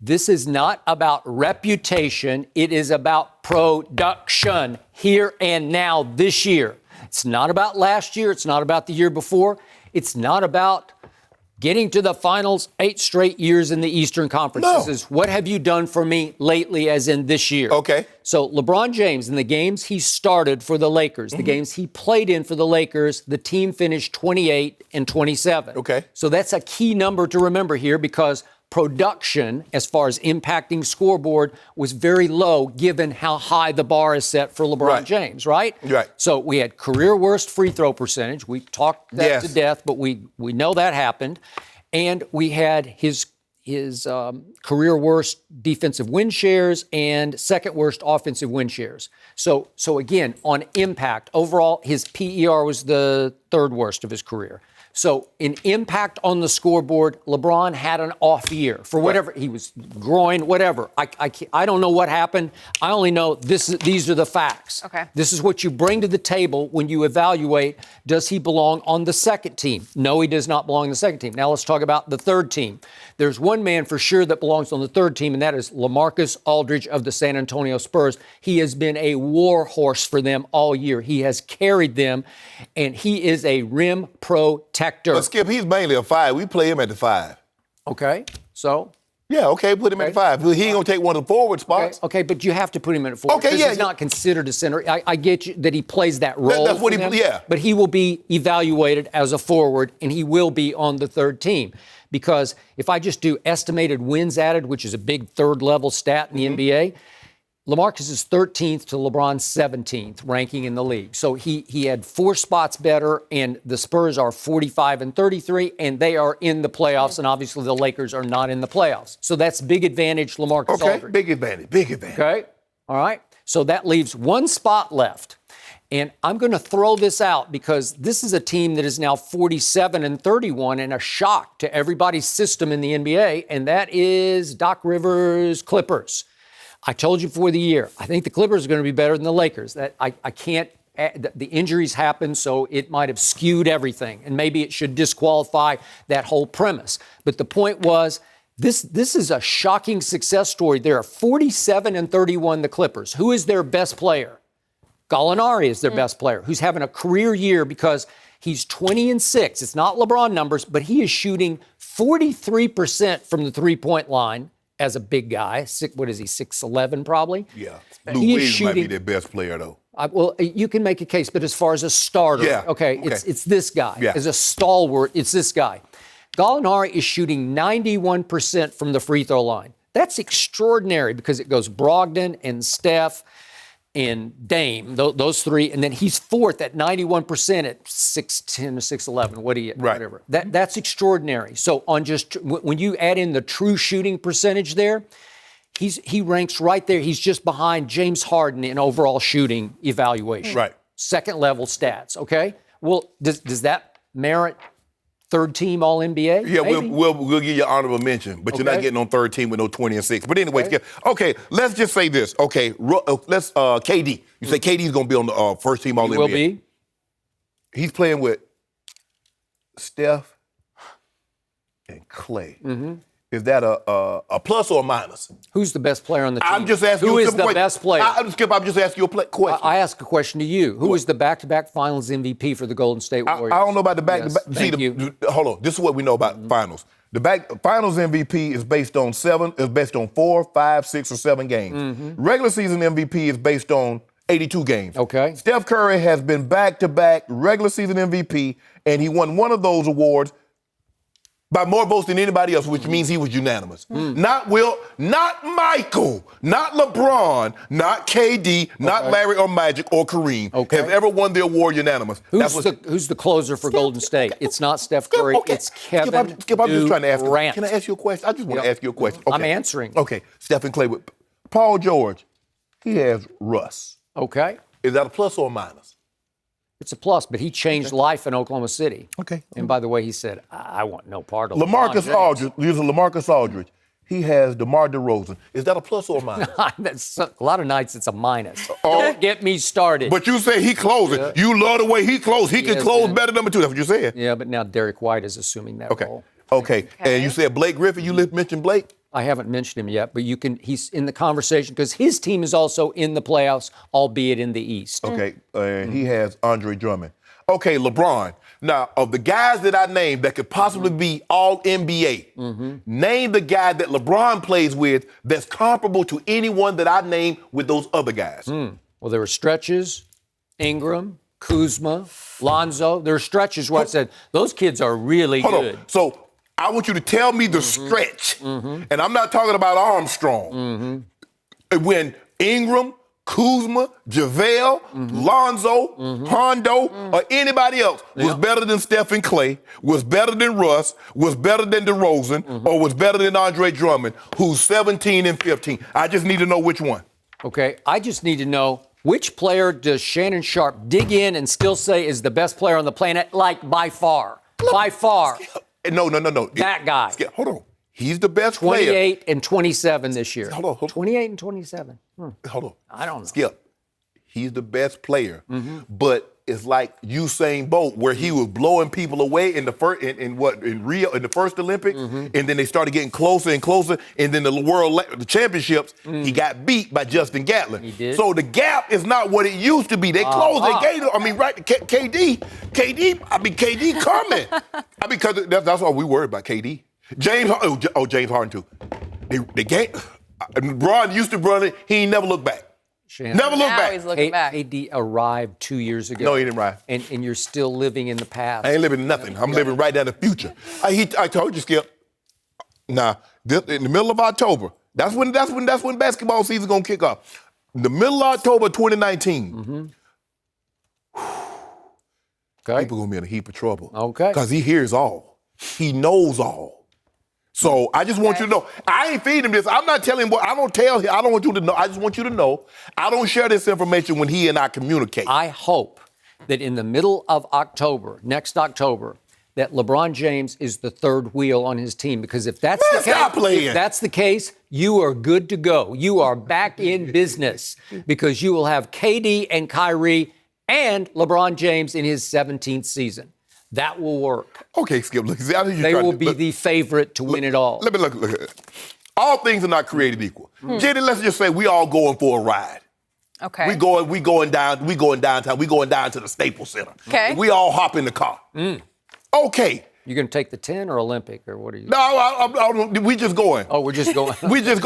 This is not about reputation. It is about production here and now this year. It's not about last year. It's not about the year before. It's not about getting to the finals 8 straight years in the Eastern Conference. No. This is what have you done for me lately, as in this year. Okay. So LeBron James, in the games he started for the Lakers, the games he played in for the Lakers, the team finished 28 and 27. Okay. So that's a key number to remember here because production, as far as impacting scoreboard, was very low given how high the bar is set for LeBron James, right? Right. So we had career worst free throw percentage. We talked that to death, but we know that happened. And we had his career worst defensive win shares and second worst offensive win shares. So again, on impact, overall, his PER was the 3rd worst of his career. So in impact on the scoreboard, LeBron had an off year for whatever he was groin, whatever. I don't know what happened. I only know these are the facts. Okay. This is what you bring to the table when you evaluate, does he belong on the second team? No, he does not belong on the second team. Now let's talk about the third team. There's one man for sure that belongs on the third team, and that is LaMarcus Aldridge of the San Antonio Spurs. He has been a war horse for them all year. He has carried them, and he is a rim protector. But Skip, he's mainly a 5. We play him at the 5. Okay, so? Yeah, okay, put him at the 5. He ain't going to take one of the forward spots. Okay, but you have to put him in at 4. Okay, yeah. He's not considered a center. I get you that he plays that role. That's what But he will be evaluated as a forward, and he will be on the third team. Because if I just do estimated wins added, which is a big third-level stat in the NBA, LaMarcus is 13th to LeBron's 17th ranking in the league. So he had 4 spots better, and the Spurs are 45 and 33, and they are in the playoffs, and obviously the Lakers are not in the playoffs. So that's big advantage, LaMarcus Aldridge. Okay, big advantage. Okay, all right. So that leaves 1 spot left. And I'm going to throw this out because this is a team that is now 47 and 31 and a shock to everybody's system in the NBA, and that is Doc Rivers' Clippers. I told you before the year, I think the Clippers are going to be better than the Lakers. That I can't. The injuries happened, so it might have skewed everything, and maybe it should disqualify that whole premise. But the point was, this is a shocking success story. They are 47 and 31, the Clippers. Who is their best player? Gallinari is their best player, who's having a career year because he's 20 and 6. It's not LeBron numbers, but he is shooting 43% from the three-point line. As a big guy, what is he, 6'11" probably? Yeah. He Lou is Williams shooting, might be their best player, though. Well, you can make a case, but as far as a starter, okay. It's this guy. Yeah. As a stalwart, it's this guy. Gallinari is shooting 91% from the free throw line. That's extraordinary because it goes Brogdon and Steph and Dame, those 3, and then he's 4th at 91% at 6'10" or 6'11", whatever. That's extraordinary. So on just when you add in the true shooting percentage there, he ranks right there. He's just behind James Harden in overall shooting evaluation. Right. Second level stats. Okay. Well, does that merit third team All-NBA? Yeah, we'll give you honorable mention, but you're not getting on third team with no 20 and 6. But anyway, okay, let's just say this. Okay, let's KD. You say KD's going to be on the first team All-NBA. He will be. He's playing with Steph and Clay. Mm-hmm. Is that a plus or a minus? Who's the best player on the team? I'm just asking Who you a is the question. best player? I'm just asking you a question. I ask a question to you. Who is the back-to-back finals MVP for the Golden State Warriors? I don't know about the back-to-back. Yes, Hold on. This is what we know about finals. The finals MVP is based on 4, 5, 6, or 7 games. Mm-hmm. Regular season MVP is based on 82 games. Okay. Steph Curry has been back-to-back regular season MVP, and he won one of those awards by more votes than anybody else, which means he was unanimous. Not Will, not Michael, not LeBron, not KD, not Larry or Magic or Kareem have ever won the award unanimous. Who's the closer for Golden State? It's not Steph Curry. It's Kevin Skip, I'm just trying to ask Durant. Can I ask you a question? I just want to ask you a question. Okay. I'm answering. Okay, Stephen Clay. Paul George, he has Russ. Okay. Is that a plus or a minus? It's a plus, but he changed life in Oklahoma City. Okay. And by the way, he said, I want no part of LaMarcus Aldridge. Using LaMarcus Aldridge. He has DeMar DeRozan. Is that a plus or a minus? That's a lot of nights it's a minus. Don't get me started. But you say he closes. Yeah. You love the way he closes. He can close better than number 2. That's what you said. Yeah, but now Derek White is assuming that role. Okay. And you said Blake Griffin. You mentioned Blake? I haven't mentioned him yet, but he's in the conversation because his team is also in the playoffs, albeit in the East. Okay, he has Andre Drummond. Okay, LeBron. Now, of the guys that I named that could possibly be all NBA, name the guy that LeBron plays with that's comparable to anyone that I named with those other guys. Well, there were stretches, Ingram, Kuzma, Lonzo. There are stretches where I said, those kids are really Hold good. on. So I want you to tell me the stretch, and I'm not talking about Armstrong. When Ingram, Kuzma, JaVale, Lonzo, Hondo, or anybody else was better than Stephen Clay, was better than Russ, was better than DeRozan, or was better than Andre Drummond, who's 17 and 15. I just need to know which one. Okay, I just need to know, which player does Shannon Sharpe dig in and still say is the best player on the planet, like by far? By far. No. That guy. Hold on. He's the best player. 28 and 27 this year. Hold on. 28 and 27. Hold on. I don't know. Skip. He's the best player, but it's like Usain Bolt, where he was blowing people away in the first in Rio in the first Olympics, and then they started getting closer and closer, and then the championships, he got beat by Justin Gatlin. He did. So the gap is not what it used to be. They closed. They gave. I mean, right? KD. I mean, KD coming. Because that's all we worried about. KD. James Harden too. They gave. LeBron used to run it. He ain't never looked back. Shannon. Never look back. He's looking back. AD arrived 2 years ago. No, he didn't arrive. And you're still living in the past. I ain't living nothing. I'm living right down the future. I told you, Skip. Now, in the middle of October, that's when basketball season's gonna kick off. In the middle of October 2019. Okay. People gonna be in a heap of trouble. Okay. Because he hears all. He knows all. So I just want you to know, I ain't feeding him this. I'm not telling him what, I don't tell him, I don't want you to know. I just want you to know, I don't share this information when he and I communicate. I hope that in the middle of October, next October, that LeBron James is the third wheel on his team. Because if that's the case, you are good to go. You are back in business because you will have KD and Kyrie and LeBron James in his 17th season. That will work. Okay, Skip, look. They will be the favorite to win it all. Let me look at it. All things are not created equal. Jenny, let's just say we all going for a ride. Okay. We going downtown, we going down to the Staples Center. Okay. We all hop in the car. Okay. You going to take the 10 or Olympic, or what are you? No, we just going. Oh, we're just going. We just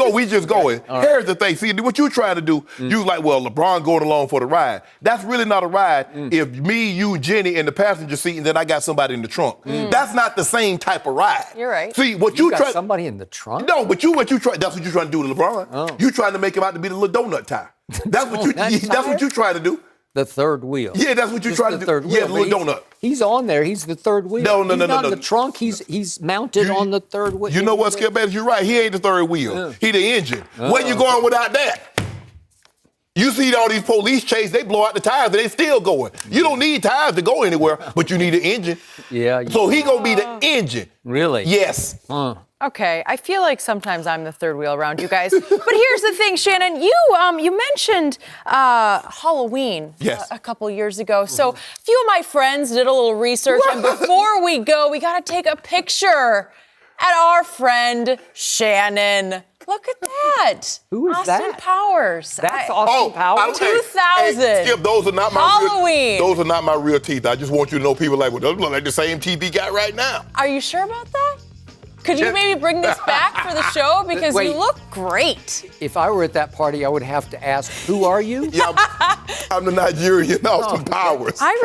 going. All right. Here's the thing. See, what you trying to do, you like, well, LeBron going along for the ride. That's really not a ride if me, you, Jenny in the passenger seat, and then I got somebody in the trunk. That's not the same type of ride. You're right. See, what You you got somebody in the trunk? No, but what you try, that's what you're trying to do to LeBron. Oh. You trying to make him out to be the little donut tie. That's what you trying to do. The third wheel. Yeah, that's what you're Just trying the to do. third wheel. Yeah, the little donut. He's on there. He's the third wheel. No. He's not in the trunk. He's mounted on the third wheel. You know what, Skip Bayless? You're right. He ain't the third wheel. He the engine. Where you going without that? You see all these police chase, they blow out the tires and they still going. You don't need tires to go anywhere, but you need an engine. Yeah. So he gonna be the engine. Really? Yes. Okay, I feel like sometimes I'm the third wheel around you guys. But here's the thing, Shannon. You mentioned Halloween a couple years ago. So a few of my friends did a little research, and before we go, we got to take a picture at our friend Shannon. Look at that. Who is Austin that? Powers. That's Austin Powers? 2000. Hey, Skip, those are not my Halloween. Those are not my real teeth. I just want you to know people like, well, those look like the same teeth he got right now. Are you sure about that? Could you maybe bring this back for the show? Because Wait. you look great. If I were at that party, I would have to ask, who are you? Yeah, I'm the Nigerian Austin Powers.